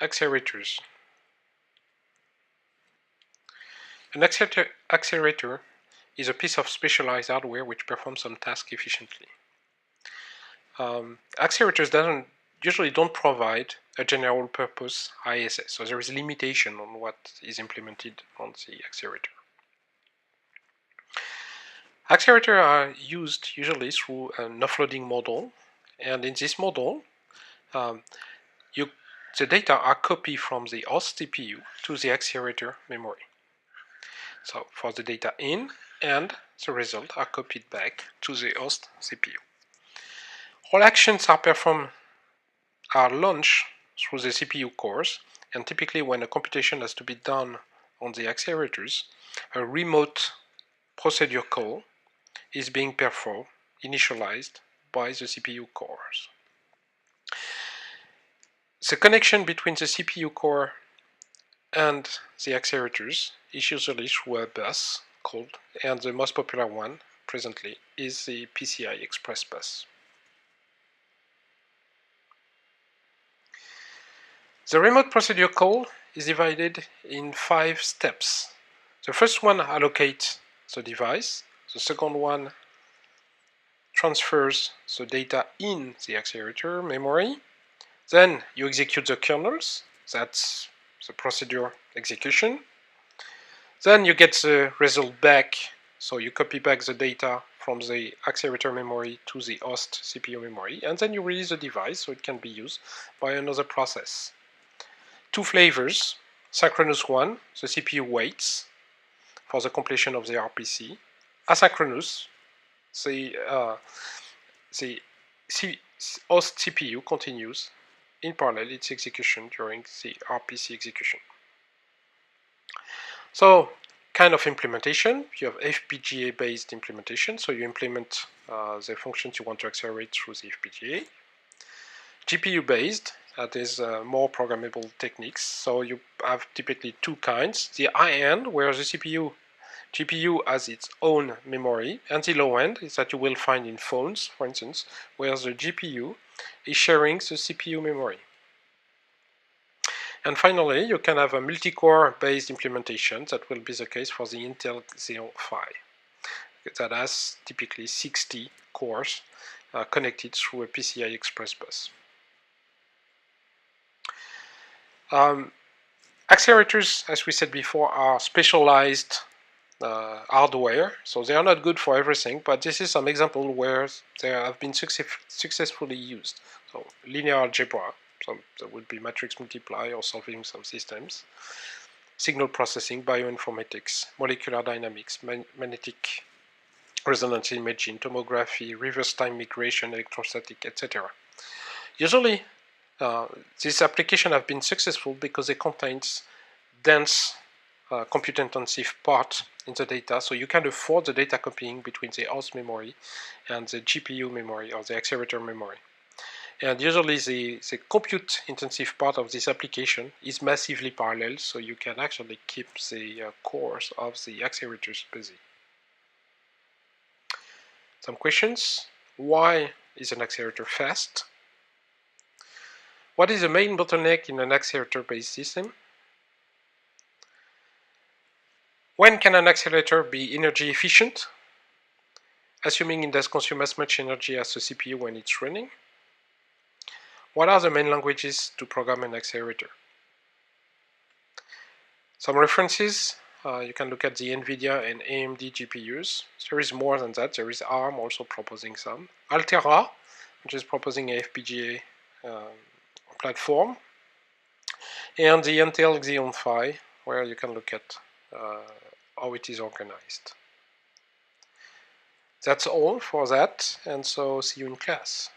Accelerators. An accelerator is a piece of specialized hardware which performs some task efficiently. Accelerators usually don't provide a general purpose ISS, so there is a limitation on what is implemented on the accelerator. Accelerators are used usually through an offloading model, and in this model, the data are copied from the host CPU to the accelerator memory. So for the data in and the result are copied back to the host CPU. All actions are launched through the CPU cores, and typically when a computation has to be done on the accelerators, a remote procedure call is being performed, initialized by the CPU cores. The connection between the CPU core and the accelerators is usually through a bus called, and the most popular one presently is the PCI Express bus. The remote procedure call is divided in 5 steps. The first one allocates the device. The second one transfers the data in the accelerator memory. Then you execute the kernels. That's the procedure execution. Then you get the result back. So you copy back the data from the accelerator memory to the host CPU memory. And then you release the device so it can be used by another process. 2 flavors. Synchronous one, the CPU waits for the completion of the RPC. Asynchronous, the host CPU continues in parallel its execution during the RPC execution. So, kind of implementation, you have FPGA based implementation, so you implement the functions you want to accelerate through the FPGA. GPU based, that is more programmable techniques, so you have typically 2 kinds. The high end, where the GPU has its own memory, and the low end is that you will find in phones, for instance, where the GPU is sharing the CPU memory. And finally, you can have a multi-core based implementation. That will be the case for the Intel Xeon Phi. That has typically 60 cores connected through a PCI Express bus. Accelerators, as we said before, are specialized hardware, so they are not good for everything, but this is some example where they have been successfully used. So linear algebra, so that would be matrix multiply or solving some systems, signal processing, bioinformatics, molecular dynamics, magnetic resonance imaging, tomography, reverse time migration, electrostatic, etc. Usually, these applications have been successful because they contain dense compute-intensive part in the data, so you can afford the data copying between the host memory and the GPU memory or the accelerator memory. And usually the compute-intensive part of this application is massively parallel, so you can actually keep the cores of the accelerators busy. Some questions. Why is an accelerator fast? What is the main bottleneck in an accelerator-based system? When can an accelerator be energy efficient, assuming it does consume as much energy as the CPU when it's running? What are the main languages to program an accelerator? Some references, you can look at the NVIDIA and AMD GPUs. There is more than that. There is ARM also proposing some. Altera, which is proposing a FPGA platform. And the Intel Xeon Phi, where you can look at how it is organized. That's all for that, and so see you in class.